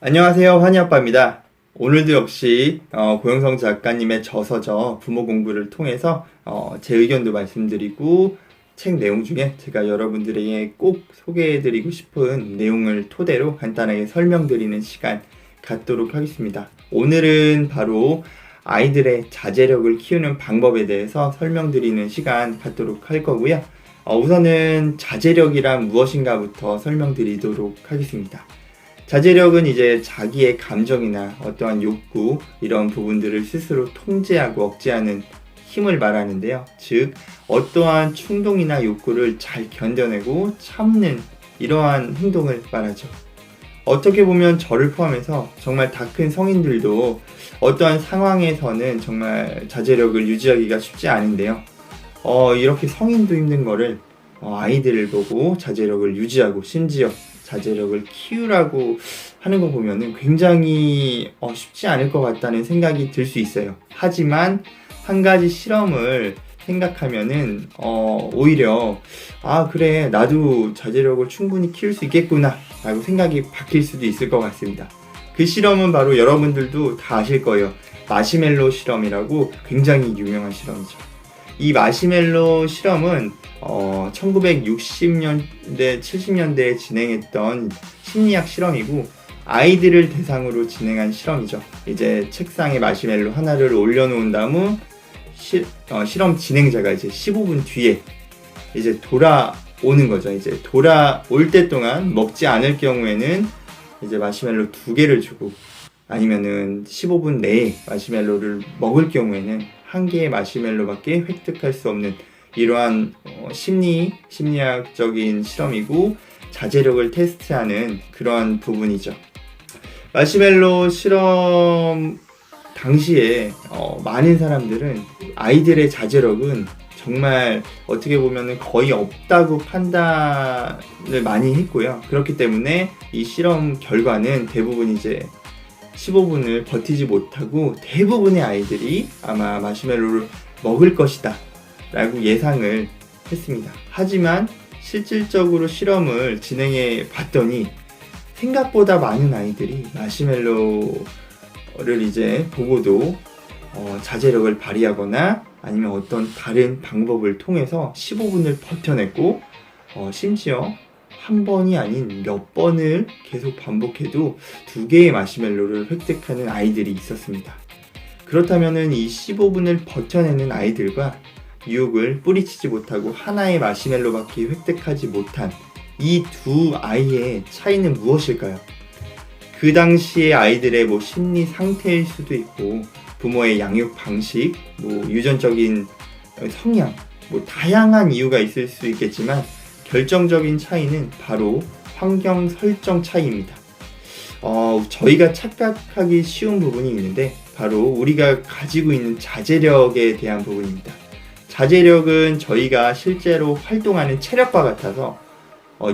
안녕하세요. 환희아빠입니다. 오늘도 역시 고영성 작가님의 저서죠. 부모 공부를 통해서 제 의견도 말씀드리고 책 내용 중에 제가 여러분들에게 꼭 소개해드리고 싶은 내용을 토대로 간단하게 설명드리는 시간 갖도록 하겠습니다. 오늘은 바로 아이들의 자제력을 키우는 방법에 대해서 설명드리는 시간 갖도록 할 거고요. 우선은 자제력이란 무엇인가부터 설명드리도록 하겠습니다. 자제력은 이제 자기의 감정이나 어떠한 욕구 이런 부분들을 스스로 통제하고 억제하는 힘을 말하는데요. 즉 어떠한 충동이나 욕구를 잘 견뎌내고 참는 이러한 행동을 말하죠. 어떻게 보면 저를 포함해서 정말 다 큰 성인들도 어떠한 상황에서는 정말 자제력을 유지하기가 쉽지 않은데요. 이렇게 성인도 힘든 거를 아이들을 보고 자제력을 유지하고 심지어 자제력을 키우라고 하는 거 보면은 굉장히 쉽지 않을 것 같다는 생각이 들 수 있어요. 하지만 한 가지 실험을 생각하면은 오히려 그래 나도 자제력을 충분히 키울 수 있겠구나 라고 생각이 바뀔 수도 있을 것 같습니다. 그 실험은 바로 여러분들도 다 아실 거예요. 마시멜로 실험이라고 굉장히 유명한 실험이죠. 이 마시멜로 실험은 1960년대, 70년대에 진행했던 심리학 실험이고 아이들을 대상으로 진행한 실험이죠. 이제 책상에 마시멜로 하나를 올려놓은 다음 실험 진행자가 이제 15분 뒤에 이제 돌아오는 거죠. 이제 돌아올 때 동안 먹지 않을 경우에는 이제 마시멜로 2개를 주고 아니면은 15분 내에 마시멜로를 먹을 경우에는 1개의 마시멜로밖에 획득할 수 없는 이러한 심리학적인 실험이고 자제력을 테스트하는 그러한 부분이죠. 마시멜로 실험 당시에 많은 사람들은 아이들의 자제력은 정말 어떻게 보면 거의 없다고 판단을 많이 했고요. 그렇기 때문에 이 실험 결과는 대부분 이제 15분을 버티지 못하고 대부분의 아이들이 아마 마시멜로를 먹을 것이다 라고 예상을 했습니다. 하지만 실질적으로 실험을 진행해 봤더니 생각보다 많은 아이들이 마시멜로를 이제 보고도 자제력을 발휘하거나 아니면 어떤 다른 방법을 통해서 15분을 버텨냈고 심지어 한 번이 아닌 몇 번을 계속 반복해도 2개의 마시멜로를 획득하는 아이들이 있었습니다. 그렇다면 이 15분을 버텨내는 아이들과 유혹을 뿌리치지 못하고 하나의 마시멜로밖에 획득하지 못한 이 두 아이의 차이는 무엇일까요? 그 당시의 아이들의 심리 상태일 수도 있고 부모의 양육 방식, 유전적인 성향, 다양한 이유가 있을 수 있겠지만 결정적인 차이는 바로 환경 설정 차이입니다. 저희가 착각하기 쉬운 부분이 있는데 바로 우리가 가지고 있는 자제력에 대한 부분입니다. 자제력은 저희가 실제로 활동하는 체력과 같아서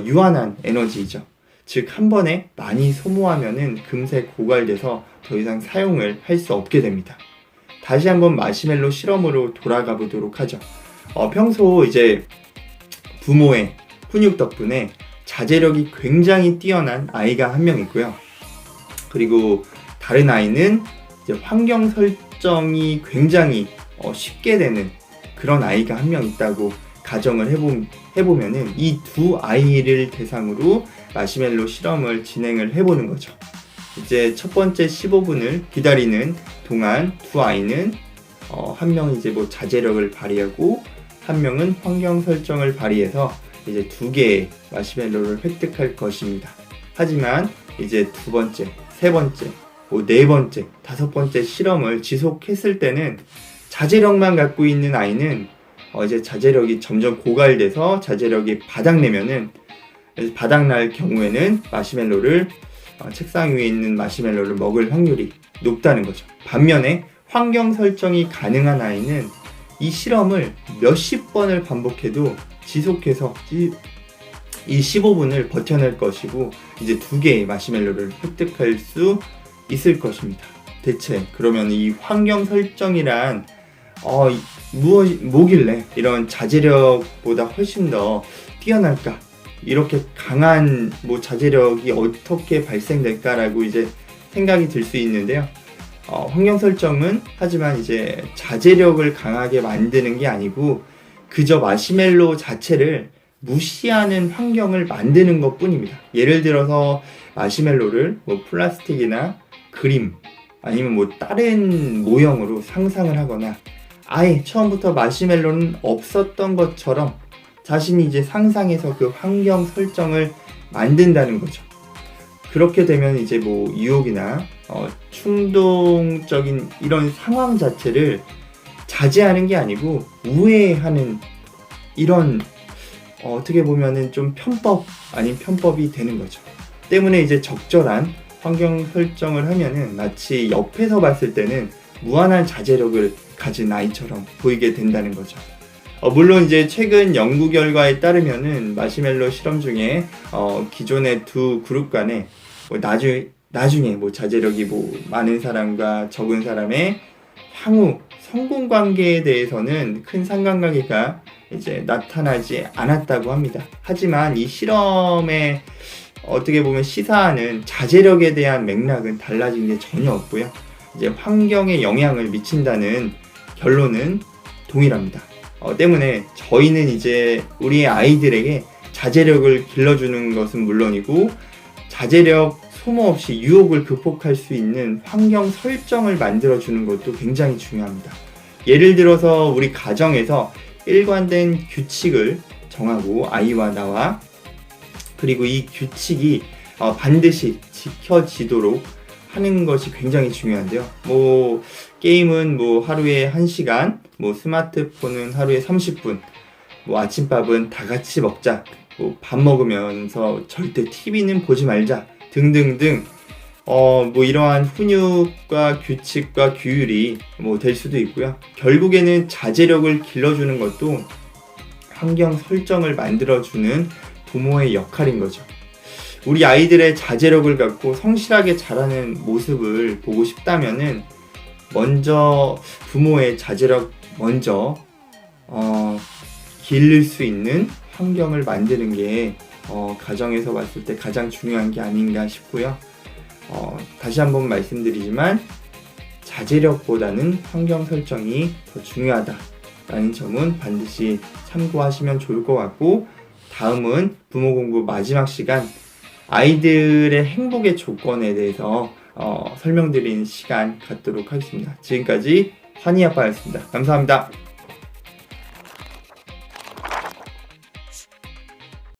유한한 에너지이죠. 즉 한 번에 많이 소모하면은 금세 고갈돼서 더 이상 사용을 할 수 없게 됩니다. 다시 한번 마시멜로 실험으로 돌아가 보도록 하죠. 평소 이제 부모의 훈육 덕분에 자제력이 굉장히 뛰어난 아이가 한 명 있고요. 그리고 다른 아이는 이제 환경 설정이 굉장히 쉽게 되는 그런 아이가 한 명 있다고 가정을 해보면은 이 두 아이를 대상으로 마시멜로 실험을 진행을 해보는 거죠. 이제 첫 번째 15분을 기다리는 동안 두 아이는 한 명은 이제 자제력을 발휘하고 한 명은 환경 설정을 발휘해서 이제 2개의 마시멜로를 획득할 것입니다. 하지만 이제 2번째, 3번째, 4번째, 5번째 실험을 지속했을 때는 자제력만 갖고 있는 아이는 이제 자제력이 점점 고갈돼서 자제력이 바닥나면은 바닥날 경우에는 마시멜로를 책상 위에 있는 마시멜로를 먹을 확률이 높다는 거죠. 반면에 환경 설정이 가능한 아이는 이 실험을 몇십 번을 반복해도 지속해서 이 15분을 버텨낼 것이고 이제 2개의 마시멜로를 획득할 수 있을 것입니다. 대체 그러면 이 환경 설정이란 뭐길래 이런 자제력보다 훨씬 더 뛰어날까 이렇게 강한 뭐 자제력이 어떻게 발생될까라고 이제 생각이 들 수 있는데요. 환경 설정은 하지만 이제 자제력을 강하게 만드는 게 아니고 그저 마시멜로 자체를 무시하는 환경을 만드는 것 뿐입니다. 예를 들어서 마시멜로를 뭐 플라스틱이나 그림 아니면 뭐 다른 모형으로 상상을 하거나 아예 처음부터 마시멜로는 없었던 것처럼 자신이 이제 상상해서 그 환경 설정을 만든다는 거죠. 그렇게 되면 이제 뭐 유혹이나 충동적인 이런 상황 자체를 자제하는 게 아니고 우회하는 이런 어떻게 보면은 좀 편법 아닌 편법이 되는 거죠. 때문에 이제 적절한 환경 설정을 하면은 마치 옆에서 봤을 때는 무한한 자제력을 가진 아이처럼 보이게 된다는 거죠. 물론 이제 최근 연구 결과에 따르면은 마시멜로 실험 중에 기존의 두 그룹 간에 뭐 나중에 뭐 자제력이 뭐 많은 사람과 적은 사람의 향후 성공 관계에 대해서는 큰 상관관계가 이제 나타나지 않았다고 합니다. 하지만 이 실험에 어떻게 보면 시사하는 자제력에 대한 맥락은 달라진 게 전혀 없고요. 이제 환경에 영향을 미친다는 결론은 동일합니다. 때문에 저희는 이제 우리의 아이들에게 자제력을 길러주는 것은 물론이고 자제력 소모 없이 유혹을 극복할 수 있는 환경 설정을 만들어주는 것도 굉장히 중요합니다. 예를 들어서 우리 가정에서 일관된 규칙을 정하고 아이와 나와 그리고 이 규칙이 반드시 지켜지도록 하는 것이 굉장히 중요한데요. 뭐 게임은 뭐 하루에 1시간, 뭐 스마트폰은 하루에 30분, 뭐 아침밥은 다 같이 먹자, 뭐 밥 먹으면서 절대 TV는 보지 말자 등등등 뭐 이러한 훈육과 규칙과 규율이 뭐 될 수도 있고요. 결국에는 자제력을 길러주는 것도 환경 설정을 만들어주는 부모의 역할인 거죠. 우리 아이들의 자제력을 갖고 성실하게 자라는 모습을 보고 싶다면은 먼저 부모의 자제력 먼저 기를 수 있는 환경을 만드는 게 가정에서 봤을 때 가장 중요한 게 아닌가 싶고요. 다시 한번 말씀드리지만 자제력보다는 환경 설정이 더 중요하다라는 점은 반드시 참고하시면 좋을 것 같고, 다음은 부모 공부 마지막 시간 아이들의 행복의 조건에 대해서 설명드리는 시간 갖도록 하겠습니다. 지금까지 환희아빠였습니다. 감사합니다.